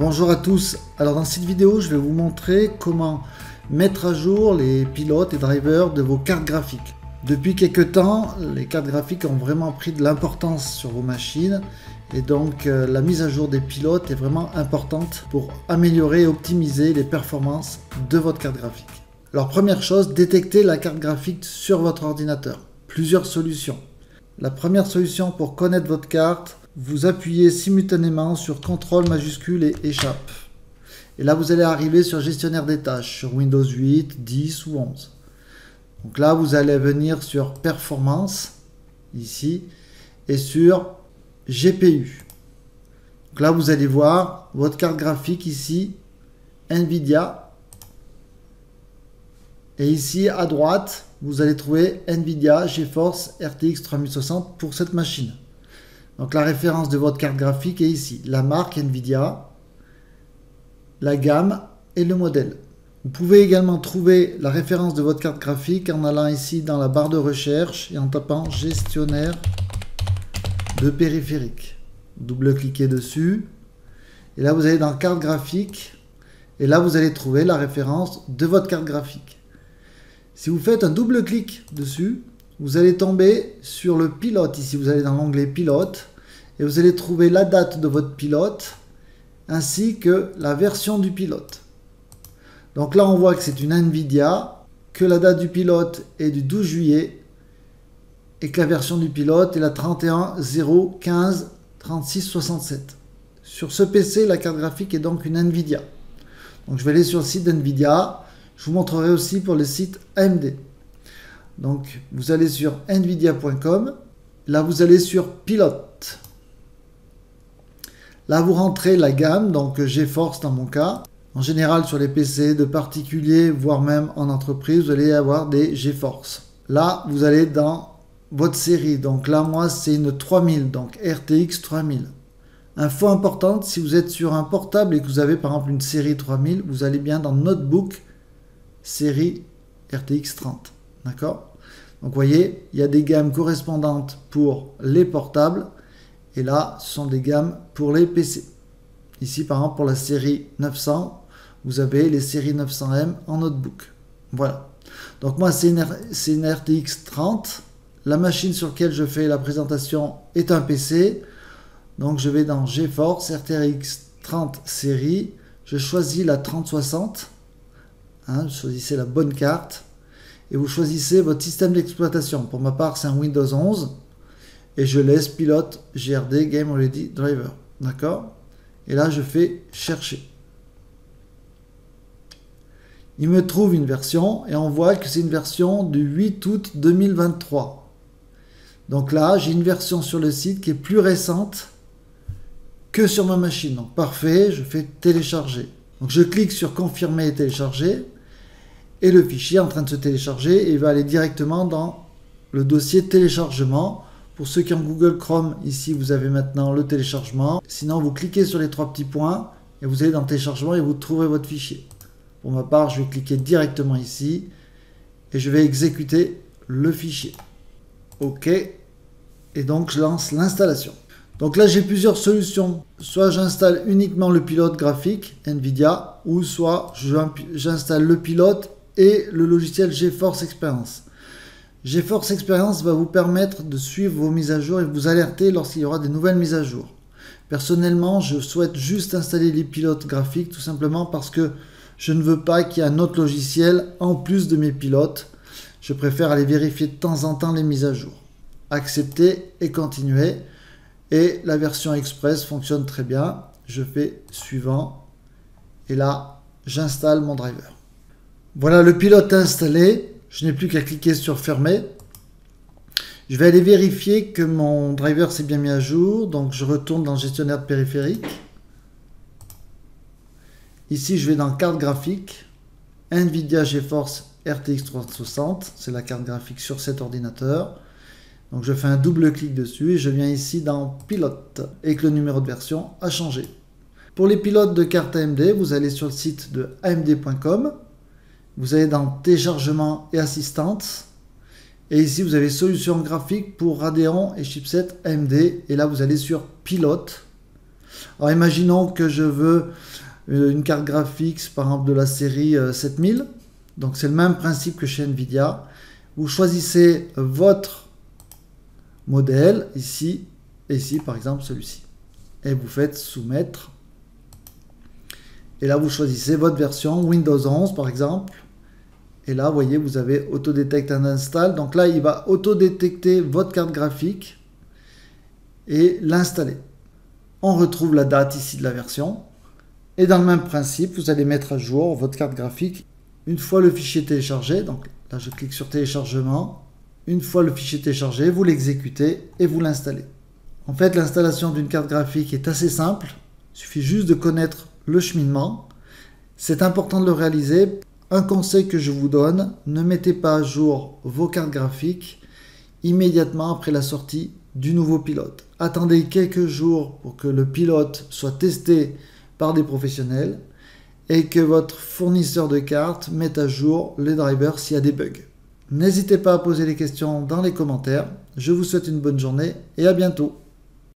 Bonjour à tous, alors dans cette vidéo je vais vous montrer comment mettre à jour les pilotes et drivers de vos cartes graphiques. Depuis quelques temps, les cartes graphiques ont vraiment pris de l'importance sur vos machines et donc la mise à jour des pilotes est vraiment importante pour améliorer et optimiser les performances de votre carte graphique. Alors première chose, détectez la carte graphique sur votre ordinateur. Plusieurs solutions. La première solution pour connaître votre carte, vous appuyez simultanément sur CTRL majuscule et échappe. Et là, vous allez arriver sur gestionnaire des tâches, sur Windows 8, 10 ou 11. Donc là, vous allez venir sur performance, ici, et sur GPU. Donc là, vous allez voir votre carte graphique ici, NVIDIA. Et ici, à droite, vous allez trouver NVIDIA GeForce RTX 3060 pour cette machine. Donc la référence de votre carte graphique est ici, la marque NVIDIA, la gamme et le modèle. Vous pouvez également trouver la référence de votre carte graphique en allant ici dans la barre de recherche et en tapant gestionnaire de périphérique. Double-cliquez dessus et là vous allez dans carte graphique et là vous allez trouver la référence de votre carte graphique. Si vous faites un double-clic dessus, vous allez tomber sur le pilote. Ici, vous allez dans l'onglet pilote et vous allez trouver la date de votre pilote ainsi que la version du pilote. Donc là, on voit que c'est une NVIDIA, que la date du pilote est du 12 juillet et que la version du pilote est la 31.0.15.36.67. Sur ce PC, la carte graphique est donc une NVIDIA. Donc je vais aller sur le site d'NVIDIA. Je vous montrerai aussi pour le site AMD. Donc, vous allez sur nvidia.com. Là, vous allez sur pilote. Là, vous rentrez la gamme, donc GeForce dans mon cas. En général, sur les PC de particuliers, voire même en entreprise, vous allez avoir des GeForce. Là, vous allez dans votre série. Donc là, moi, c'est une 3000, donc RTX 3000. Info importante, si vous êtes sur un portable et que vous avez par exemple une série 3000, vous allez bien dans Notebook série RTX 30. D'accord? Donc vous voyez, il y a des gammes correspondantes pour les portables et là, ce sont des gammes pour les PC. Ici, par exemple, pour la série 900, vous avez les séries 900M en notebook. Voilà. Donc moi, c'est une RTX 30. La machine sur laquelle je fais la présentation est un PC. Donc je vais dans GeForce RTX 30 série. Je choisis la 3060. Vous choisissez la bonne carte. Et vous choisissez votre système d'exploitation. Pour ma part, c'est un Windows 11. Et je laisse pilote GRD Game Ready Driver. D'accord? Et là, je fais chercher. Il me trouve une version et on voit que c'est une version du 8 août 2023. Donc là, j'ai une version sur le site qui est plus récente que sur ma machine. Donc parfait, je fais télécharger. Donc je clique sur confirmer et télécharger. Et le fichier est en train de se télécharger et il va aller directement dans le dossier téléchargement. Pour ceux qui ont Google Chrome, ici vous avez maintenant le téléchargement. Sinon vous cliquez sur les trois petits points et vous allez dans téléchargement et vous trouverez votre fichier. Pour ma part, je vais cliquer directement ici et je vais exécuter le fichier. OK. Et donc je lance l'installation. Donc là j'ai plusieurs solutions. Soit j'installe uniquement le pilote graphique NVIDIA ou soit j'installe le pilote et le logiciel GeForce Experience. GeForce Experience va vous permettre de suivre vos mises à jour et vous alerter lorsqu'il y aura des nouvelles mises à jour. Personnellement, je souhaite juste installer les pilotes graphiques tout simplement parce que je ne veux pas qu'il y ait un autre logiciel en plus de mes pilotes. Je préfère aller vérifier de temps en temps les mises à jour. Accepter et continuer. Et la version Express fonctionne très bien. Je fais suivant. Et là, j'installe mon driver. Voilà le pilote installé. Je n'ai plus qu'à cliquer sur fermer. Je vais aller vérifier que mon driver s'est bien mis à jour. Donc je retourne dans le gestionnaire de périphérique. Ici je vais dans carte graphique. NVIDIA GeForce RTX 360. C'est la carte graphique sur cet ordinateur. Donc je fais un double clic dessus et je viens ici dans pilote et que le numéro de version a changé. Pour les pilotes de carte AMD, vous allez sur le site de amd.com. Vous allez dans téléchargement et assistance. Et ici, vous avez solutions graphiques pour Radeon et chipset AMD. Et là, vous allez sur pilote. Alors imaginons que je veux une carte graphique, par exemple de la série 7000. Donc c'est le même principe que chez Nvidia. Vous choisissez votre modèle, ici, et ici par exemple celui-ci. Et vous faites soumettre. Et là vous choisissez votre version Windows 11 par exemple. Et là vous voyez vous avez Autodetect and Install. Donc là il va autodétecter votre carte graphique et l'installer. On retrouve la date ici de la version. Et dans le même principe, vous allez mettre à jour votre carte graphique. Une fois le fichier téléchargé, donc là je clique sur téléchargement. Une fois le fichier téléchargé, vous l'exécutez et vous l'installez. En fait, l'installation d'une carte graphique est assez simple. Il suffit juste de connaître le cheminement. C'est important de le réaliser. Un conseil que je vous donne, ne mettez pas à jour vos cartes graphiques immédiatement après la sortie du nouveau pilote. Attendez quelques jours pour que le pilote soit testé par des professionnels et que votre fournisseur de cartes mette à jour les drivers s'il y a des bugs. N'hésitez pas à poser les questions dans les commentaires. Je vous souhaite une bonne journée et à bientôt.